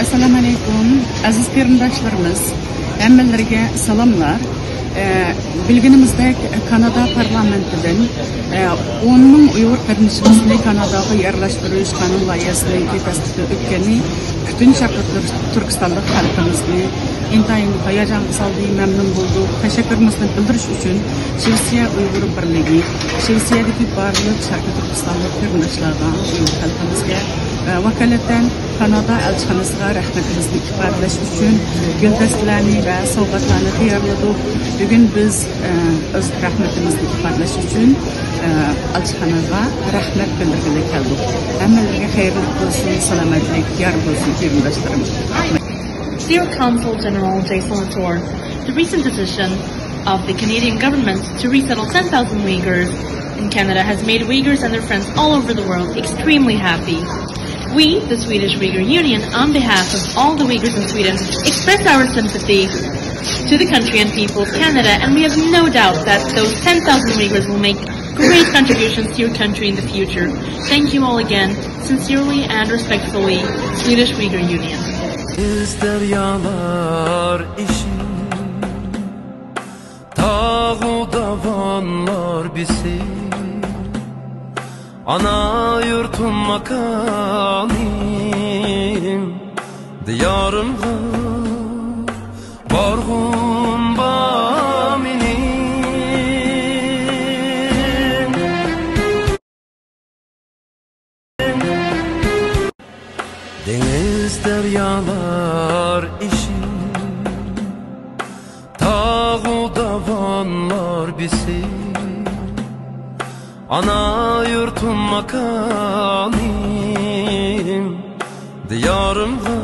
Assalamu alaikum, aziz qarindoshlarimiz, hammalarga salomlar. Bilganimizdek Kanada parlamentidan 10 ming Uyg'ur qarindoshimizni Kanadaga yerlashtirish qonun loyihasining tasdiqi o'tgani butun sharqiy Turkistonlik xalqimizni intayin hayajonga soldi, mamnun bo'ldik. Tashakkurimizni bildirish uchun Shvetsiya Uyg'ur birligi, Shvetsiyadagi barliq sharqiy Turkistonlik qarindoshlarga, Uyg'ur xalqimizga vakolatan Kanada elchixonasiga rahmatimizni ifodalash uchun guldastlarni va sovg'atlarni tayyorladik. Bugun biz o'z rahmatimizni ifodalash uchun elchixonaga rahmat bildirgili keldik. Hammalarga xayrli bo'lsin, salomatlik yor bo'lsin, qarindoshlarim. Dear Consul General Jason Latour, the recent decision of the Canadian government to resettle 10,000 Uyghurs in Canada has made Uyghurs and their friends all over the world extremely happy. We, the Swedish Uyghur Union, on behalf of all the Uyghurs in Sweden, express our sympathy to the country and people of Canada, and we have no doubt that those 10,000 Uyghurs will make great contributions to your country in the future. Thank you all again, sincerely and respectfully, Swedish Uyghur Union. İster yanar işin, tağu davanlar bizi, ana yurtum makanim, diyarımda barğum baminin. Deniz deryalar işin, tağu davanlar bizi, ana yurtum makanim, diyarımda